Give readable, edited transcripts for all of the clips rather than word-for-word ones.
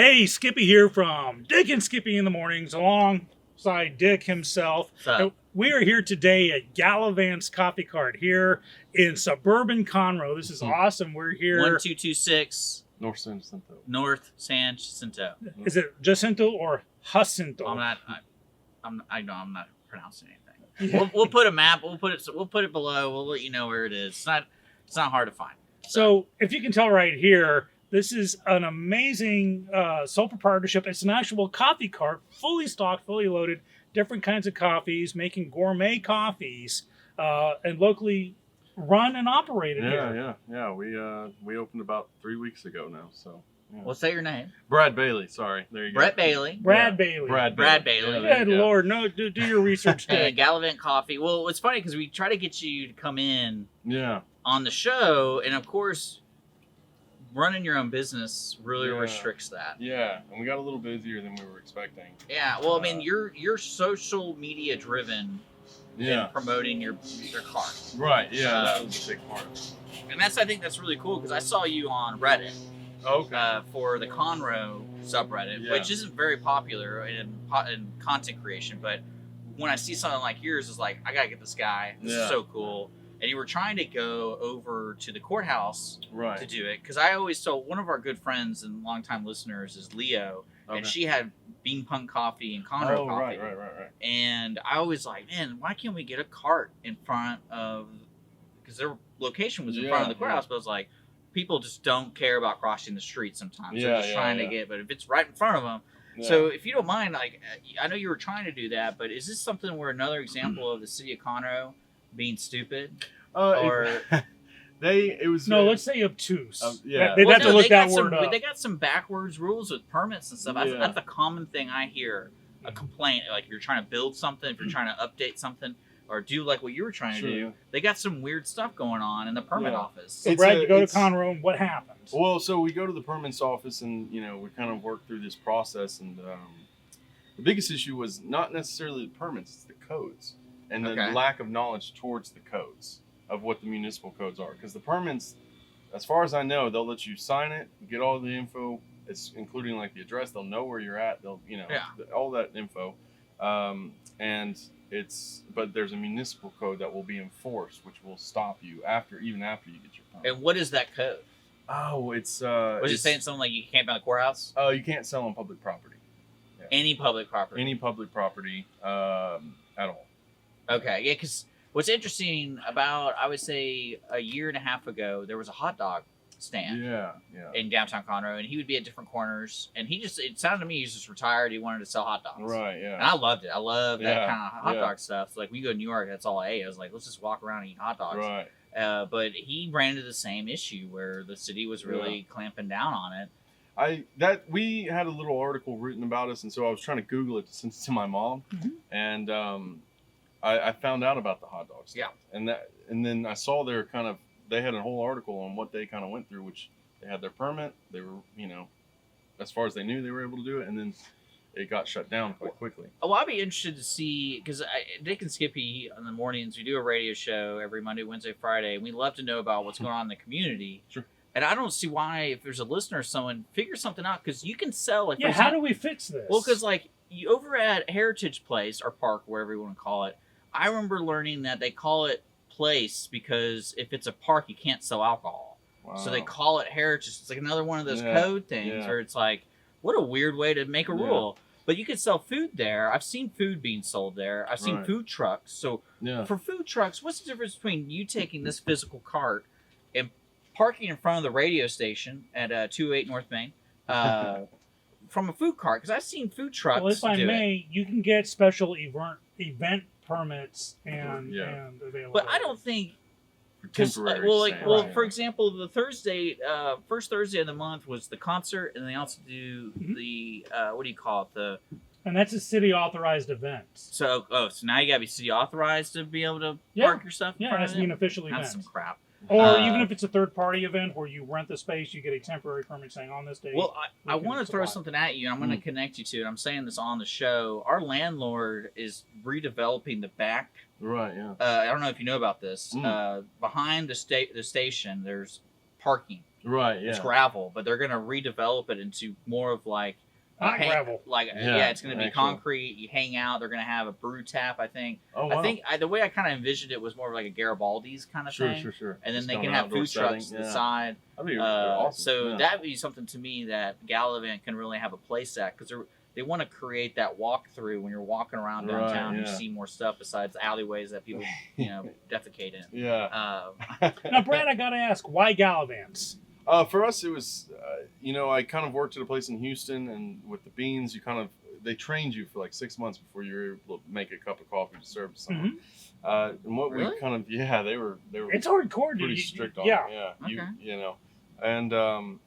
Hey, Skippy here from Dick and Skippy in the mornings, alongside Dick himself. We are here today at Galavant's Coffee Cart here in suburban Conroe. This is awesome. We're here. 1226 North San Jacinto. North San Jacinto. Is it Jacinto or Jacinto? I'm not pronouncing anything. We'll put a map. We'll put it below. We'll let you know where it is. It's not hard to find. So if you can tell right here, this is an amazing sole proprietorship. It's an actual coffee cart, fully stocked, fully loaded, different kinds of coffees, making gourmet coffees, and locally run and operated here. Yeah. We opened about 3 weeks ago now. So. Yeah. Well, say your name. Brad Brailey. Sorry, there you go. Brett Bailey. Brad Bailey. Brad Bailey. Yeah, good Lord, no, do your research. Galavant Coffee. Well, it's funny because we try to get you to come in. Yeah. On the show, and of course, running your own business really restricts that. Yeah, and we got a little busier than we were expecting. Yeah, well, I mean, you're social media driven in promoting your car. Right. Yeah, that was a big part. And I think that's really cool because I saw you on Reddit. Okay. For the Conroe subreddit, which isn't very popular in content creation, but when I see something like yours, it's like I gotta get this guy. This is so cool. And you were trying to go over to the courthouse to do it. Because I always told one of our good friends and longtime listeners is Leo. And she had Bean Punk Coffee and Conroe Coffee. Right. And I always like, man, why can't we get a cart in front of... Because their location was in front of the courthouse. But I was like, people just don't care about crossing the street sometimes. They're just trying to get... But if it's right in front of them... Yeah. So if you don't mind, like, I know you were trying to do that. But is this something where another example of the city of Conroe being stupid? Let's say obtuse. They'd have to look that word up. They got some backwards rules with permits and stuff. That's a common thing I hear. A complaint, like if you're trying to build something, if you're trying to update something, or do like what you were trying to do. They got some weird stuff going on in the permit office. So Brad, you go to Conroe, and what happens? Well, so we go to the permits office, and we kind of work through this process, and the biggest issue was not necessarily the permits, it's the codes, and the lack of knowledge towards the codes of what the municipal codes are. Because the permits, as far as I know, they'll let you sign it, get all the info, it's including like the address, they'll know where you're at, they'll, all that info. But there's a municipal code that will be enforced, which will stop you even after you get your permit. And what is that code? Oh, it's... was it saying something like you can't be on the courthouse? Oh, you can't sell on public property. Yeah. Any public property? Any public property at all. Okay, yeah, because... What's interesting about, I would say, a year and a half ago, there was a hot dog stand in downtown Conroe, and he would be at different corners, and it sounded to me he's just retired, he wanted to sell hot dogs. Right, yeah. And I loved it. I love that kind of hot dog stuff. So, like, when you go to New York, that's all I ate. I was like, let's just walk around and eat hot dogs. Right. But he ran into the same issue where the city was really clamping down on it. We had a little article written about us, and so I was trying to Google it to send it to my mom, and I found out about the hot dogs. Yeah. And then I saw they had a whole article on what they kind of went through, which they had their permit. They were, as far as they knew, they were able to do it. And then it got shut down quite quickly. Well, I'd be interested to see, because Dick and Skippy in the mornings, we do a radio show every Monday, Wednesday, Friday. And we love to know about what's going on in the community. Sure. And I don't see why, if there's a listener or someone, figure something out. Because you can sell. Like, how do we fix this? Well, because you over at Heritage Place or Park, wherever you want to call it, I remember learning that they call it place because if it's a park, you can't sell alcohol. Wow. So they call it heritage. It's like another one of those code things where it's like, what a weird way to make a rule. But you can sell food there. I've seen food being sold there. I've seen food trucks. So for food trucks, what's the difference between you taking this physical cart and parking in front of the radio station at 208 North Main from a food cart? Because I've seen food trucks. Well, if I may, you can get special event permits and available. But I don't think for example, the first Thursday of the month was the concert, and they also do the what do you call it, and that's a city authorized event. So now you gotta be city authorized to be able to park your stuff. Yeah, it has to be an official event. That's some crap. Or even if it's a third-party event where you rent the space, you get a temporary permit saying on this day. Well, I want to throw something at you, and I'm going to connect you to it. I'm saying this on the show. Our landlord is redeveloping the back. Right, yeah. I don't know if you know about this. Behind the station, there's parking Right. Yeah. It's gravel, but they're going to redevelop it into more of like gravel. It's going to be concrete. You hang out. They're going to have a brew tap. I think. Oh, wow. I think the way I kind of envisioned it was more of like a Garibaldi's kind of thing. Sure. And then Just they kind can of have food trucks to the side. That'd be awesome. So that would be something to me that Galavant can really have a place at, because they want to create that walkthrough when you're walking around downtown. You see more stuff besides alleyways that people defecate in. Yeah. Now, Brad, I got to ask, why Galavants? For us, it was, I kind of worked at a place in Houston, and with the beans, they trained you for like 6 months before you were able to make a cup of coffee to serve to someone. And what really? we kind of, they were. It's hardcore, pretty strict on it. Yeah. Okay. And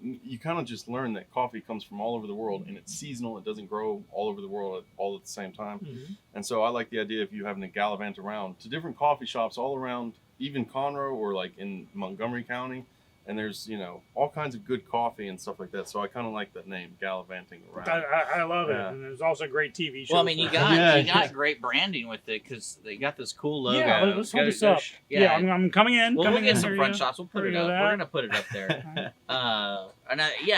you kind of just learn that coffee comes from all over the world, and it's seasonal. It doesn't grow all over the world all at the same time. Mm-hmm. And so I like the idea of you having to gallivant around to different coffee shops all around, even Conroe or like in Montgomery County. And there's, all kinds of good coffee and stuff like that. So I kind of like that name, gallivanting around. I love it. And there's also a great TV show. Well, I mean, you got great branding with it, because they got this cool logo. Yeah, let's hold this up. Yeah, I'm coming in. We'll get some front shots. We'll put it up. We're going to put it up there.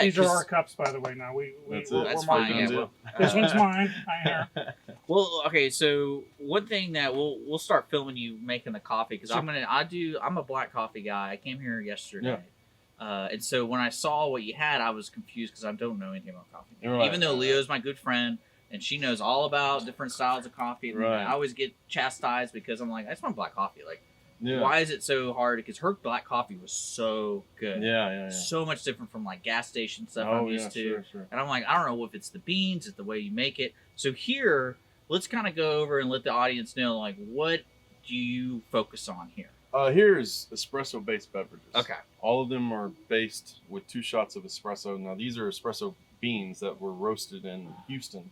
These are our cups, by the way. Now that's fine. Yeah, this one's mine. Well, okay. So one thing that we'll start filming you making the coffee, because I'm a black coffee guy. I came here yesterday. Yeah. And so when I saw what you had, I was confused because I don't know anything about coffee. Right. Even though Leo's my good friend and she knows all about different styles of coffee, and I always get chastised because I'm like, I just want black coffee. Like, why is it so hard? Because her black coffee was so good. Yeah. So much different from like gas station stuff I'm used to. Sure. And I'm like, I don't know if it's the beans, it's the way you make it. So here, let's kind of go over and let the audience know, like, what do you focus on here? Here is espresso-based beverages. Okay. All of them are based with 2 shots of espresso. Now, these are espresso beans that were roasted in Houston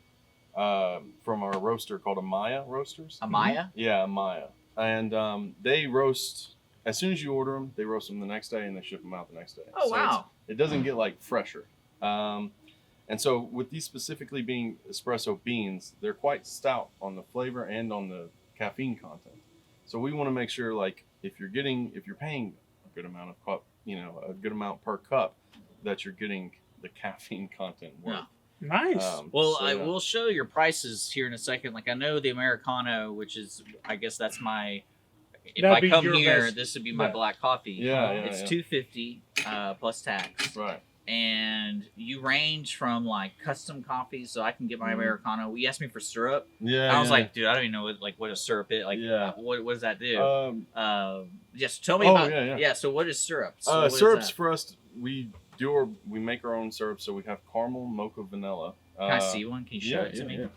from our roaster called Amaya Roasters. Amaya? Yeah, Amaya. And they roast, as soon as you order them, they roast them the next day and they ship them out the next day. Oh, so wow. It doesn't get, like, fresher. And so with these specifically being espresso beans, they're quite stout on the flavor and on the caffeine content. So we want to make sure, like, if you're paying a good amount of cup, a good amount per cup, that you're getting the caffeine content worth. Yeah. Nice. I will show your prices here in a second. Like, I know the Americano, which is, I guess that's my. If I come here, this would be my black coffee. It's $2.50 plus tax. Right. And you range from like custom coffees, so I can get my Americano. You asked me for syrup. Yeah. I was like, dude, I don't even know what a syrup is. Like, what does that do? Yes, tell me about. Yeah. So what is syrup? So syrups for us, we make our own syrup. So we have caramel, mocha, vanilla. Can I see one? Can you show it to me?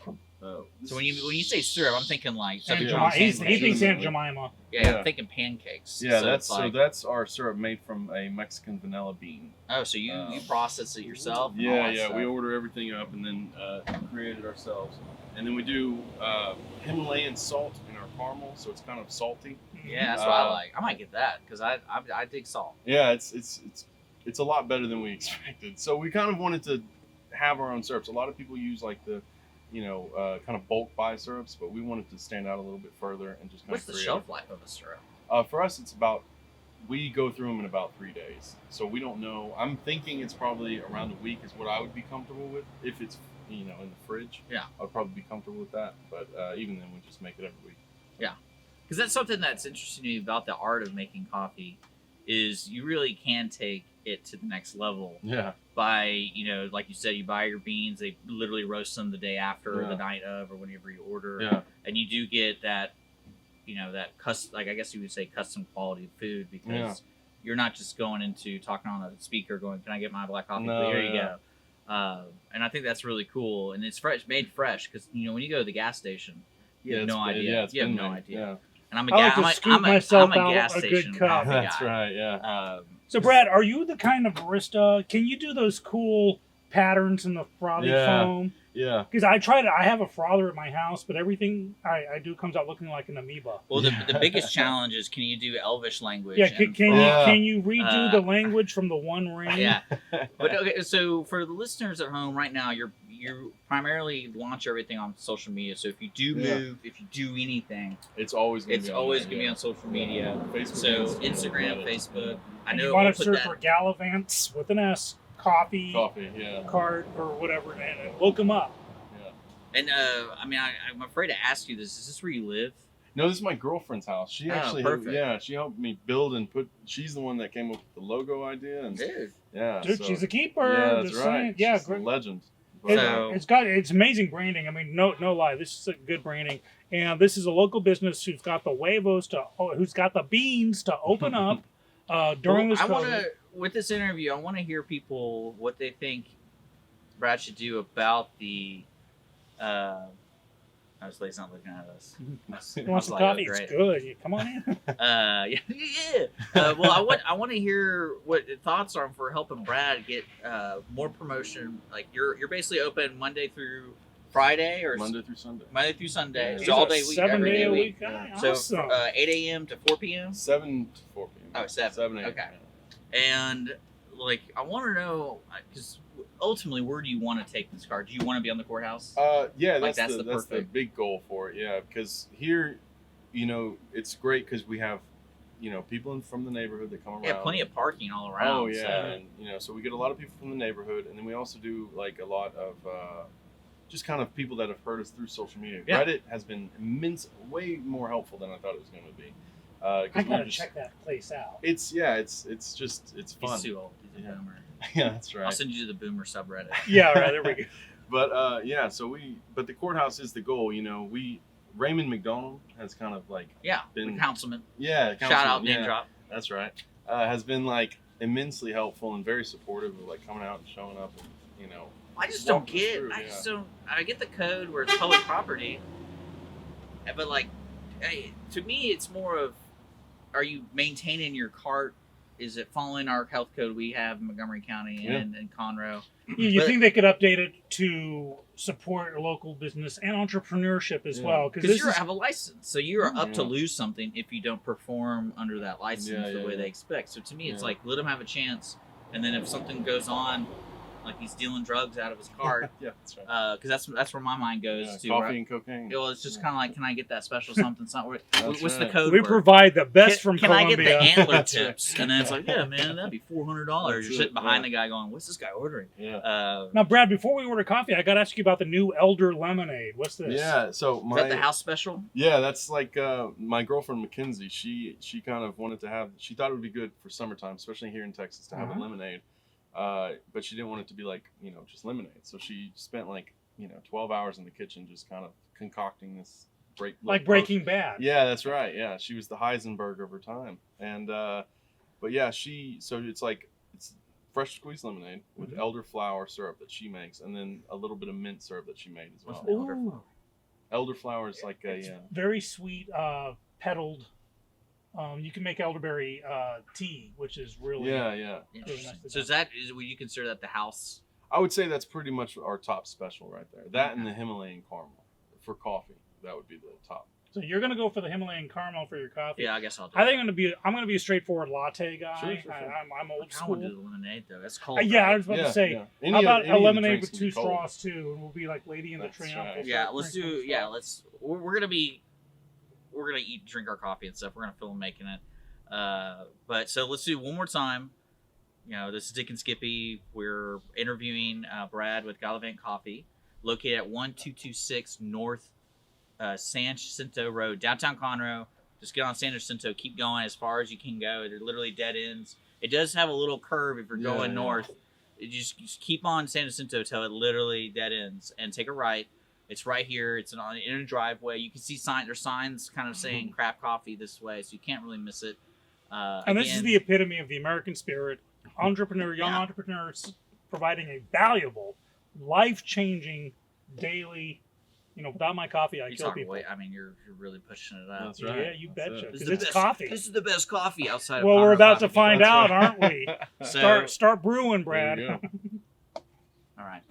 So when you say syrup, I'm thinking like he thinks Aunt Jemima. Yeah, I'm thinking pancakes. Yeah, that's our syrup made from a Mexican vanilla bean. Oh, so you process it yourself? Yeah. We order everything up and then create it ourselves. And then we do Himalayan salt in our caramel, so it's kind of salty. Yeah, that's what I like. I might get that because I dig salt. Yeah, it's a lot better than we expected. So we kind of wanted to have our own syrups. A lot of people use like the kind of bulk buy syrups, but we wanted to stand out a little bit further and just kind What's the shelf life of a syrup? For us, we go through them in about 3 days. So we don't know. I'm thinking it's probably around a week is what I would be comfortable with. If it's, in the fridge, I'd probably be comfortable with that. But even then, we just make it every week. Yeah. Because that's something that's interesting to me about the art of making coffee is you really can take it to the next level. Yeah. By, like you said, you buy your beans, they literally roast them the day after or the night of or whenever you order. Yeah. And you do get that, that custom, like I guess you would say custom quality of food because you're not just going into talking on a speaker going, can I get my black coffee? No, here you go. And I think that's really cool. And it's made fresh because, when you go to the gas station, you have no idea. You have no idea. Yeah. And I'm a gas station coffee guy. That's right, yeah. So, Brad, are you the kind of barista? Can you do those cool patterns in the frothy foam? Yeah. Because I have a frother at my house, but everything I do comes out looking like an amoeba. Well, the biggest challenge is, can you do Elvish language? Yeah, can you redo the language from the One Ring? Yeah. But okay, so for the listeners at home right now, you're you primarily launch everything on social media. So if you do move, if you do anything, it's always going to be on social media. Facebook, so Instagram, Facebook. I know you want to search for Galavant with an S coffee cart or whatever, and look them up. Yeah. And I'm afraid to ask you this. Is this where you live? No, this is my girlfriend's house. She actually, perfect. She helped me build and put. She's the one that came up with the logo idea, and Dude, she's a keeper. Yeah, that's right. Yeah, she's a legend. It's amazing branding. I mean, no lie, this is a good branding, and this is a local business who's got the who's got the beans to open up during this. With this interview, I want to hear people what they think Brad should do about the. Obviously, he's not looking at us. You want some coffee? It's good. Come on in. Well, I want to hear what your thoughts are for helping Brad get more promotion. Like you're basically open Monday through Friday or Monday through Sunday. Monday through Sunday. Yeah. So all day week, 7 every day day a week. So awesome. 8 a.m. to 4 p.m. 7 to 4 p.m. Oh, 7 a.m. Okay. And like I want to know because ultimately, where do you want to take this car? Do you want to be on the courthouse? Yeah, like, that's the big goal for it. Yeah, because here, it's great because we have, people from the neighborhood that come around. Yeah, plenty of parking all around. Oh yeah, and so we get a lot of people from the neighborhood, and then we also do like a lot of just kind of people that have heard us through social media. Yeah. Reddit has been way more helpful than I thought it was going to be. I gotta check that place out. It's fun. He's too old. He's a boomer. Yeah, that's right. I'll send you to the boomer subreddit. Yeah, right. There we go. But but the courthouse is the goal. Raymond McDonald has kind of like been councilman. Yeah, councilman, shout out, name drop. That's right. Has been like immensely helpful and very supportive of like coming out and showing up and I just don't get. I get the code where it's public property, but like, to me, it's more of, are you maintaining your cart? Is it following our health code we have in Montgomery County and Conroe? You think they could update it to support local business and entrepreneurship as well? Because you have a license, so you're up to lose something if you don't perform under that license the way they expect. So to me, it's like, let them have a chance, and then if something goes on, like he's dealing drugs out of his cart. Yeah, that's right. Because that's where my mind goes to. Coffee and cocaine. Well, it's just kind of like, can I get that special something? What's the code? We provide the best from Colombia. Can I get the antler tips? And then it's like, yeah, man, that'd be $400. You're sitting behind the guy going, what's this guy ordering? Yeah. Now, Brad, before we order coffee, I got to ask you about the new Elder Lemonade. What's this? Yeah, so is that the house special? Yeah, that's like my girlfriend Mackenzie. She kind of wanted to have. She thought it would be good for summertime, especially here in Texas, to have a lemonade. But she didn't want it to be like, just lemonade. So she spent like, 12 hours in the kitchen just kind of concocting this Breaking Bad. Yeah, that's right. Yeah, she was the Heisenberg of her time. And but yeah, so it's fresh squeezed lemonade with elderflower syrup that she makes, and then a little bit of mint syrup that she made as well. Elderflower is like it's very sweet, petaled. You can make elderberry tea, which is really really nice. So would you consider that the house? I would say that's pretty much our top special right there. That and the Himalayan caramel for coffee. That would be the top. So you're gonna go for the Himalayan caramel for your coffee? Yeah, I guess I'll do. I think I'm gonna be a straightforward latte guy. Sure. I'm old school. I want to do the lemonade though. That's cold. I was about to say. Yeah. How about a lemonade with 2 straws too, and we'll be like Lady in the Tramp. Right. Yeah, let's do. Yeah, let's. We're gonna drink our coffee and stuff. We're gonna film making it. But so let's do one more time. This is Dick and Skippy. We're interviewing Brad with Galavant Coffee, located at 1226 North San Jacinto Road, downtown Conroe. Just get on San Jacinto, keep going as far as you can go. They're literally dead ends. It does have a little curve if you're going north. You just keep on San Jacinto till it literally dead ends, and take a right. It's right here. It's in a driveway. You can see there's signs kind of saying craft coffee this way, so you can't really miss it. And this is the epitome of the American spirit. Young entrepreneurs providing a valuable, life-changing, daily, without my coffee, I kill people. I mean, you're really pushing it out. That's right. Yeah, you betcha. Because it's coffee. This is the best coffee outside of Well, we're about coffee. to find out, aren't we? So, start brewing, Brad. There you all right.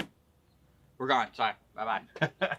We're gone. Sorry. Bye-bye.